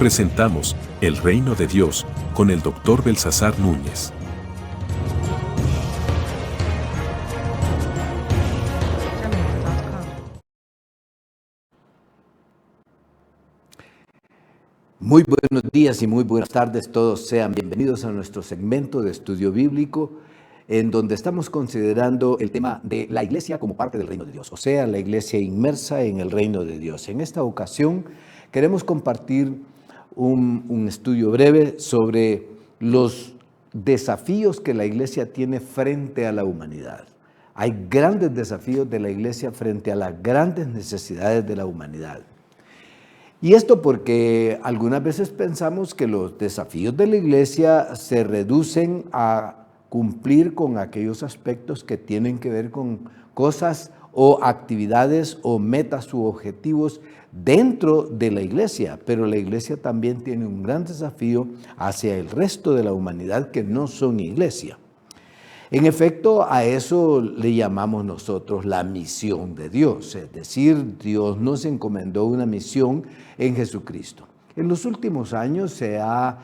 presentamos El Reino de Dios con el Dr. Belsasar Núñez. Muy buenos días y muy buenas tardes, todos sean bienvenidos a nuestro segmento de estudio bíblico, en donde estamos considerando el tema de la iglesia como parte del reino de Dios, o sea, la iglesia inmersa en el reino de Dios. En esta ocasión queremos compartir un estudio breve sobre los desafíos que la iglesia tiene frente a la humanidad. Hay grandes desafíos de la iglesia frente a las grandes necesidades de la humanidad. Y esto porque algunas veces pensamos que los desafíos de la iglesia se reducen a cumplir con aquellos aspectos que tienen que ver con cosas o actividades o metas u objetivos dentro de la iglesia, pero la iglesia también tiene un gran desafío hacia el resto de la humanidad que no son iglesia. En efecto, a eso le llamamos nosotros la misión de Dios, es decir, Dios nos encomendó una misión en Jesucristo. En los últimos años se ha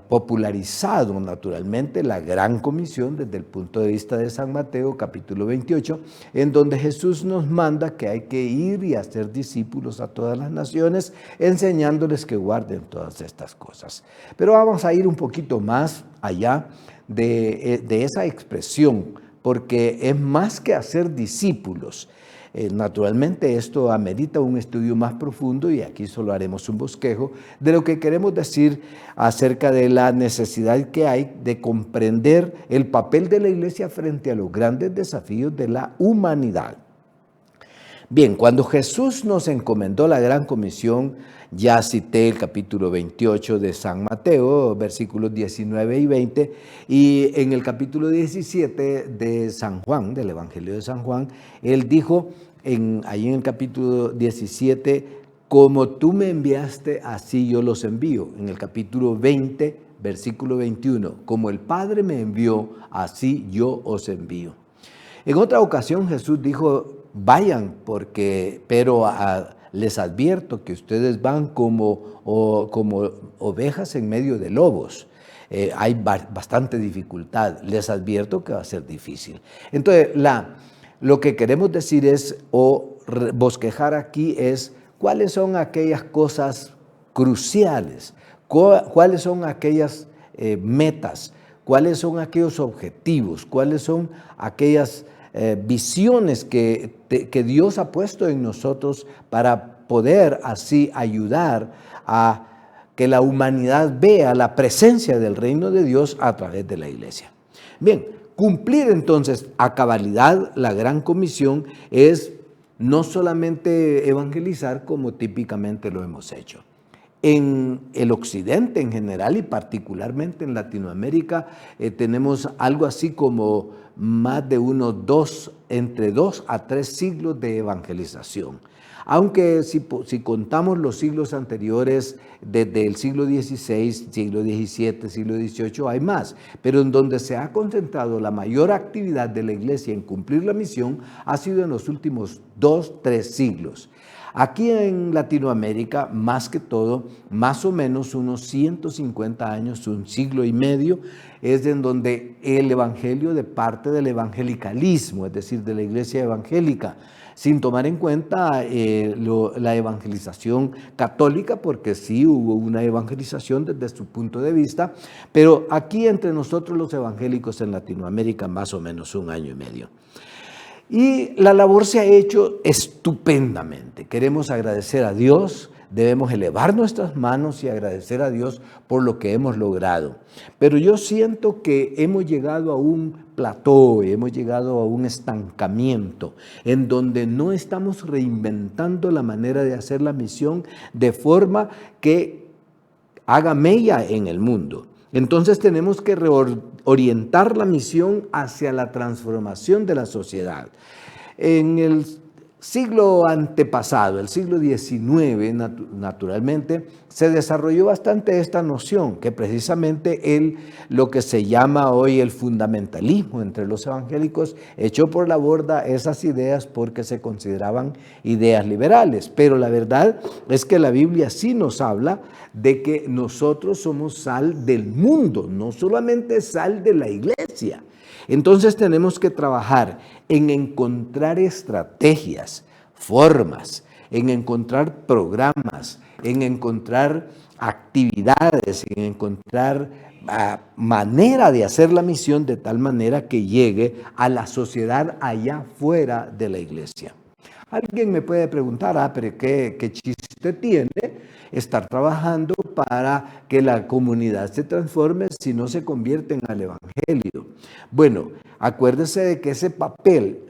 popularizado naturalmente la gran comisión desde el punto de vista de San Mateo, capítulo 28, en donde Jesús nos manda que hay que ir y hacer discípulos a todas las naciones, enseñándoles que guarden todas estas cosas. Pero vamos a ir un poquito más allá de esa expresión, porque es más que hacer discípulos. Naturalmente esto amerita un estudio más profundo y aquí solo haremos un bosquejo de lo que queremos decir acerca de la necesidad que hay de comprender el papel de la iglesia frente a los grandes desafíos de la humanidad. Bien, cuando Jesús nos encomendó la gran comisión, ya cité el capítulo 28 de San Mateo, versículos 19 y 20, y en el capítulo 17 de San Juan, del Evangelio de San Juan, él dijo, ahí en el capítulo 17, como tú me enviaste, así yo los envío. En el capítulo 20, versículo 21, como el Padre me envió, así yo os envío. En otra ocasión Jesús dijo, vayan, pero les advierto que ustedes van como ovejas en medio de lobos. Hay bastante dificultad, les advierto que va a ser difícil. Entonces, lo que queremos decir es, o bosquejar aquí es, cuáles son aquellas cosas cruciales, cuáles son aquellas metas, cuáles son aquellos objetivos, cuáles son aquellas visiones que Dios ha puesto en nosotros para poder así ayudar a que la humanidad vea la presencia del reino de Dios a través de la iglesia. Bien, cumplir entonces a cabalidad la gran comisión es no solamente evangelizar como típicamente lo hemos hecho. En el occidente en general y particularmente en Latinoamérica tenemos algo así como más de entre 2 a 3 siglos de evangelización. Aunque si contamos los siglos anteriores, desde el siglo XVI, siglo XVII, siglo XVIII, hay más. Pero en donde se ha concentrado la mayor actividad de la iglesia en cumplir la misión ha sido en los últimos 2, 3 siglos. Aquí en Latinoamérica, más que todo, más o menos unos 150 años, un siglo y medio, es en donde el evangelio de parte del evangelicalismo, es decir, de la iglesia evangélica, sin tomar en cuenta la evangelización católica, porque sí hubo una evangelización desde su punto de vista, pero aquí entre nosotros los evangélicos en Latinoamérica, más o menos un año y medio. Y la labor se ha hecho estupendamente. Queremos agradecer a Dios, debemos elevar nuestras manos y agradecer a Dios por lo que hemos logrado. Pero yo siento que hemos llegado a un plató, hemos llegado a un estancamiento en donde no estamos reinventando la manera de hacer la misión de forma que haga mella en el mundo. Entonces tenemos que reorientar la misión hacia la transformación de la sociedad. En el siglo antepasado, el siglo XIX, naturalmente, se desarrolló bastante esta noción, que precisamente lo que se llama hoy el fundamentalismo entre los evangélicos echó por la borda esas ideas porque se consideraban ideas liberales. Pero la verdad es que la Biblia sí nos habla de que nosotros somos sal del mundo, no solamente sal de la iglesia. Entonces tenemos que trabajar en encontrar estrategias, formas, en encontrar programas, en encontrar actividades, en encontrar manera de hacer la misión de tal manera que llegue a la sociedad allá fuera de la iglesia. Alguien me puede preguntar, pero ¿qué chiste tiene estar trabajando para que la comunidad se transforme si no se convierten al evangelio? Bueno, acuérdese de que ese papel,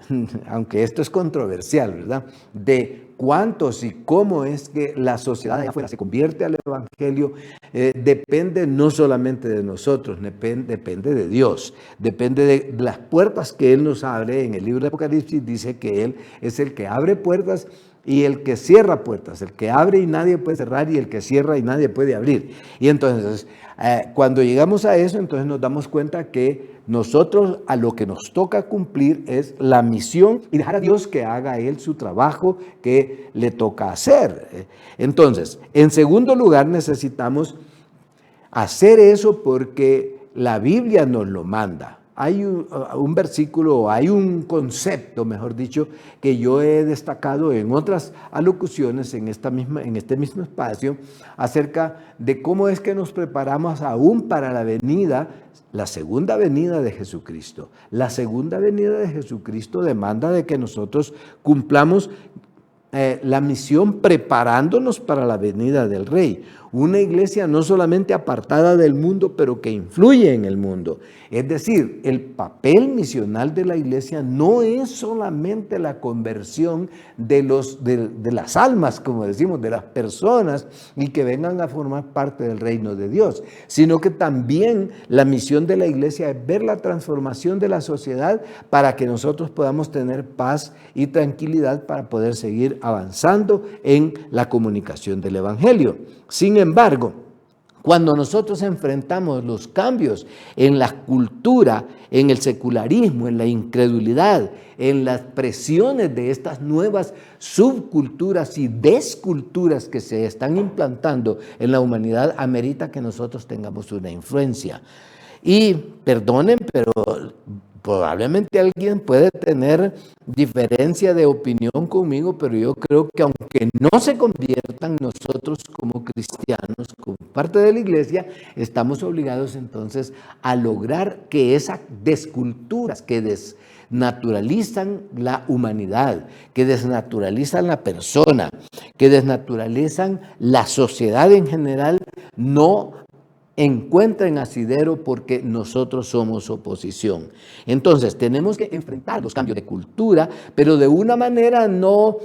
aunque esto es controversial, ¿verdad?, de cuántos y cómo es que la sociedad de afuera se convierte al evangelio, depende no solamente de nosotros, depende de Dios, depende de las puertas que Él nos abre. En el libro de Apocalipsis dice que Él es el que abre puertas y el que cierra puertas, el que abre y nadie puede cerrar y el que cierra y nadie puede abrir. Y entonces, cuando llegamos a eso, entonces nos damos cuenta que nosotros a lo que nos toca cumplir es la misión y dejar a Dios que haga Él su trabajo que le toca hacer. Entonces, en segundo lugar, necesitamos hacer eso porque la Biblia nos lo manda. Hay un versículo, hay un concepto, mejor dicho, que yo he destacado en otras alocuciones en este mismo espacio, acerca de cómo es que nos preparamos aún para la segunda venida de Jesucristo. La segunda venida de Jesucristo demanda de que nosotros cumplamos la misión preparándonos para la venida del Rey. Una iglesia no solamente apartada del mundo, pero que influye en el mundo. Es decir, el papel misional de la iglesia no es solamente la conversión de las almas, como decimos, de las personas, y que vengan a formar parte del reino de Dios, sino que también la misión de la iglesia es ver la transformación de la sociedad para que nosotros podamos tener paz y tranquilidad para poder seguir avanzando en la comunicación del evangelio. Sin embargo, cuando nosotros enfrentamos los cambios en la cultura, en el secularismo, en la incredulidad, en las presiones de estas nuevas subculturas y desculturas que se están implantando en la humanidad, amerita que nosotros tengamos una influencia. Y perdonen, pero probablemente alguien puede tener diferencia de opinión conmigo, pero yo creo que aunque no se conviertan, nosotros como cristianos, como parte de la iglesia, estamos obligados entonces a lograr que esas desculturas que desnaturalizan la humanidad, que desnaturalizan la persona, que desnaturalizan la sociedad en general, no encuentren asidero porque nosotros somos oposición. Entonces tenemos que enfrentar los cambios de cultura, pero de una manera no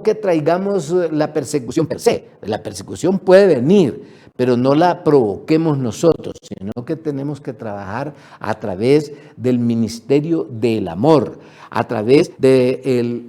que traigamos la persecución per se. La persecución puede venir, pero no la provoquemos nosotros, sino que tenemos que trabajar a través del ministerio del amor, a través de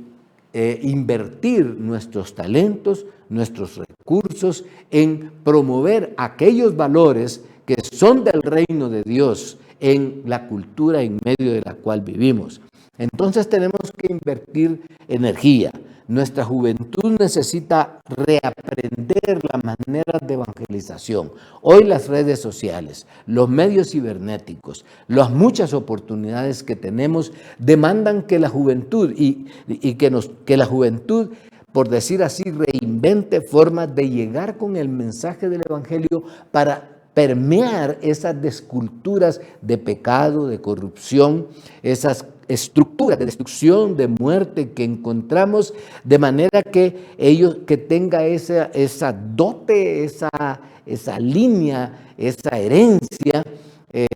invertir nuestros talentos, nuestros recursos en promover aquellos valores que son del reino de Dios en la cultura en medio de la cual vivimos. Entonces tenemos que invertir energía. Nuestra juventud necesita reaprender las maneras de evangelización. Hoy las redes sociales, los medios cibernéticos, las muchas oportunidades que tenemos demandan que la juventud que la juventud, por decir así, reinvente formas de llegar con el mensaje del evangelio para permear esas desculturas de pecado, de corrupción, esas estructuras de destrucción, de muerte que encontramos, de manera que ellos, que tenga esa dote, esa línea, esa herencia,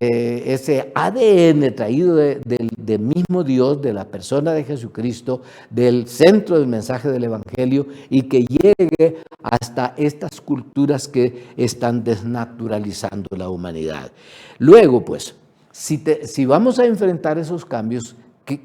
ese ADN traído del mismo Dios, de la persona de Jesucristo, del centro del mensaje del evangelio, y que llegue hasta estas culturas que están desnaturalizando la humanidad. Luego, pues, si vamos a enfrentar esos cambios,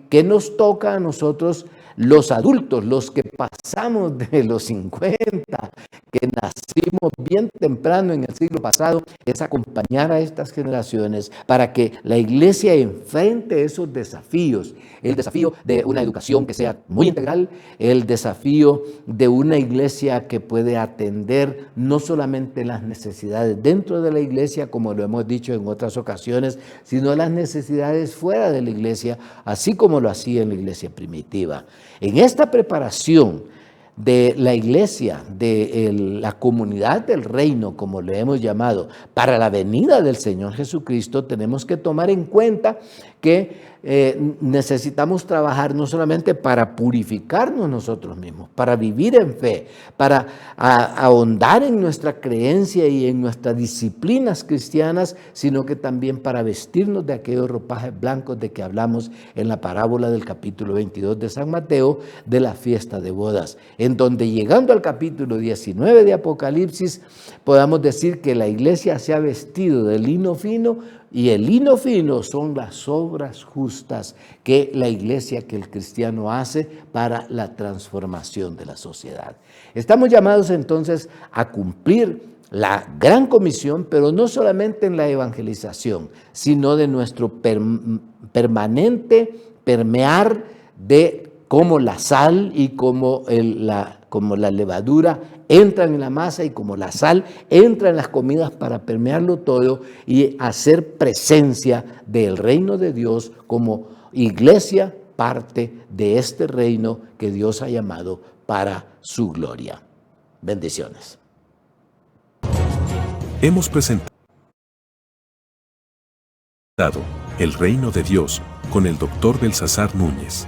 ¿qué nos toca a nosotros los adultos, los que pasamos de los 50, que nacimos bien temprano en el siglo pasado, es acompañar a estas generaciones para que la iglesia enfrente esos desafíos. El desafío de una educación que sea muy integral, el desafío de una iglesia que puede atender no solamente las necesidades dentro de la iglesia, como lo hemos dicho en otras ocasiones, sino las necesidades fuera de la iglesia, así como lo hacía en la iglesia primitiva. En esta preparación de la iglesia, de la comunidad del reino, como le hemos llamado, para la venida del Señor Jesucristo, tenemos que tomar en cuenta que necesitamos trabajar no solamente para purificarnos nosotros mismos, para vivir en fe, para ahondar en nuestra creencia y en nuestras disciplinas cristianas, sino que también para vestirnos de aquellos ropajes blancos de que hablamos en la parábola del capítulo 22 de San Mateo, de la fiesta de bodas, en donde llegando al capítulo 19 de Apocalipsis, podamos decir que la iglesia se ha vestido de lino fino, y el lino fino son las obras justas que la iglesia, que el cristiano hace para la transformación de la sociedad. Estamos llamados entonces a cumplir la gran comisión, pero no solamente en la evangelización, sino de nuestro permanente permear de cómo la sal y como la levadura entran en la masa y como la sal entra en las comidas para permearlo todo y hacer presencia del reino de Dios como iglesia, parte de este reino que Dios ha llamado para su gloria. Bendiciones. Hemos presentado El reino de Dios con el Dr. Belsasar Núñez.